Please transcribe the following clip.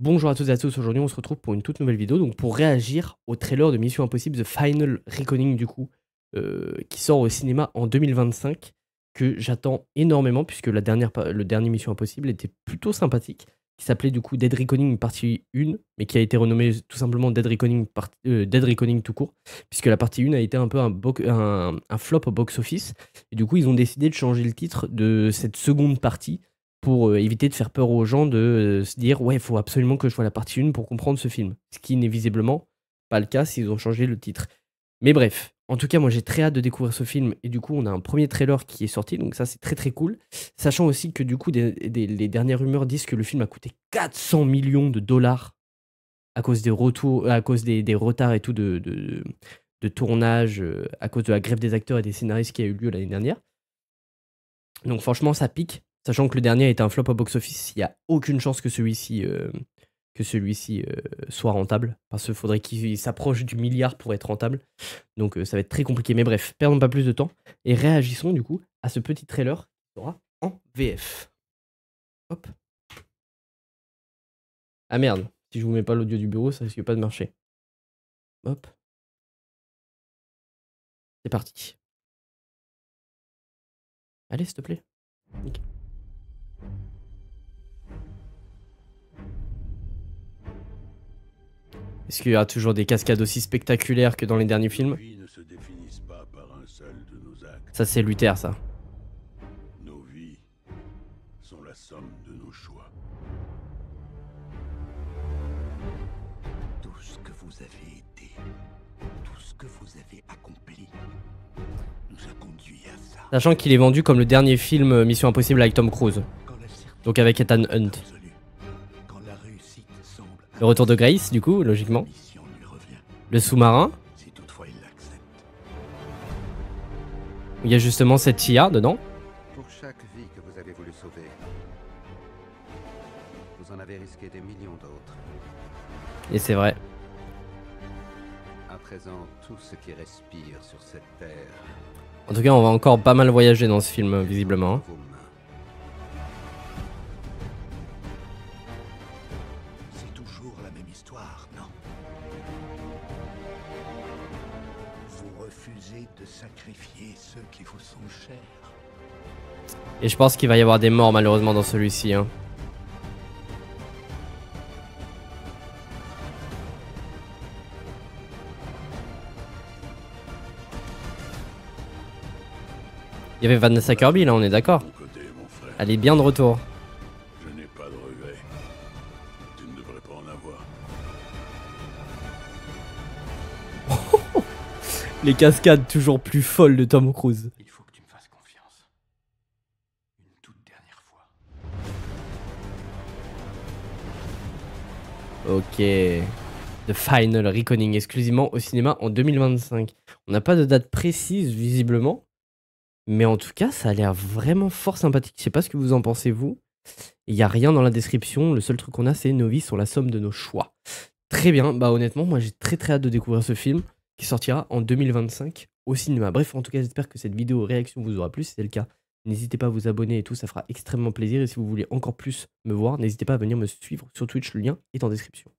Bonjour à toutes et à tous, aujourd'hui on se retrouve pour une toute nouvelle vidéo, donc pour réagir au trailer de Mission Impossible The Final Reckoning du coup, qui sort au cinéma en 2025, que j'attends énormément puisque le dernier Mission Impossible était plutôt sympathique, qui s'appelait du coup Dead Reckoning partie 1, mais qui a été renommé tout simplement Dead Reckoning tout court, puisque la partie 1 a été un peu un flop au box-office, et du coup ils ont décidé de changer le titre de cette seconde partie pour éviter de faire peur aux gens de se dire ouais, il faut absolument que je vois la partie 1 pour comprendre ce film. Ce qui n'est visiblement pas le cas s'ils ont changé le titre. Mais bref, en tout cas, moi j'ai très hâte de découvrir ce film et du coup, on a un premier trailer qui est sorti, donc ça c'est très très cool. Sachant aussi que du coup, les dernières rumeurs disent que le film a coûté 400 millions de dollars à cause des retours, à cause des retards et tout de tournage, à cause de la grève des acteurs et des scénaristes qui a eu lieu l'année dernière. Donc franchement, ça pique. Sachant que le dernier a été un flop au box-office, il n'y a aucune chance que celui-ci soit rentable. Parce qu'il faudrait qu'il s'approche du milliard pour être rentable. Donc ça va être très compliqué. Mais bref, perdons pas plus de temps. Et réagissons du coup à ce petit trailer qui sera en VF. Hop. Ah merde, si je vous mets pas l'audio du bureau, ça risque pas de marcher. Hop. C'est parti. Allez, s'il te plaît. Nickel. Est-ce qu'il y a toujours des cascades aussi spectaculaires que dans les derniers films? Ça, c'est Luther, ça. Nos vies sont la somme de nos choix. Tout ce que vous avez été, tout ce que vous avez accompli, nous a conduit à ça. Sachant qu'il est vendu comme le dernier film Mission Impossible avec Tom Cruise. Donc avec Ethan Hunt. Le retour de Grace, du coup, logiquement. Le sous-marin. Si toutefois il l'accepte. Il y a justement cette IA dedans. Pour chaque vie que vous avez voulu sauver, vous en avez risqué des millions d'autres. Et c'est vrai. À présent, tout ce qui respire sur cette terre. En tout cas, on va encore pas mal voyager dans ce film, visiblement. Vos mains. C'est toujours la même histoire, non? Vous refusez de sacrifier ceux qui vous sont chers. Et je pense qu'il va y avoir des morts, malheureusement, dans celui-ci. Hein. Il y avait Vanessa Kirby, là, on est d'accord. Mon côté, mon frère, Elle est bien de retour. je n'ai pas de regrets. Tu ne devrais pas en avoir. Les cascades toujours plus folles de Tom Cruise. Il faut que tu me fasses confiance. Une toute dernière fois. Ok. The Final Reckoning, exclusivement au cinéma en 2025. On n'a pas de date précise, visiblement. Mais en tout cas, ça a l'air vraiment fort sympathique. Je sais pas ce que vous en pensez, vous. Il n'y a rien dans la description. Le seul truc qu'on a, c'est nos vies sont la somme de nos choix. Très bien. Bah honnêtement, moi j'ai très très hâte de découvrir ce film qui sortira en 2025 au cinéma. Bref, en tout cas, j'espère que cette vidéo réaction vous aura plu. Si c'est le cas, n'hésitez pas à vous abonner et tout. Ça fera extrêmement plaisir. Et si vous voulez encore plus me voir, n'hésitez pas à venir me suivre sur Twitch. Le lien est en description.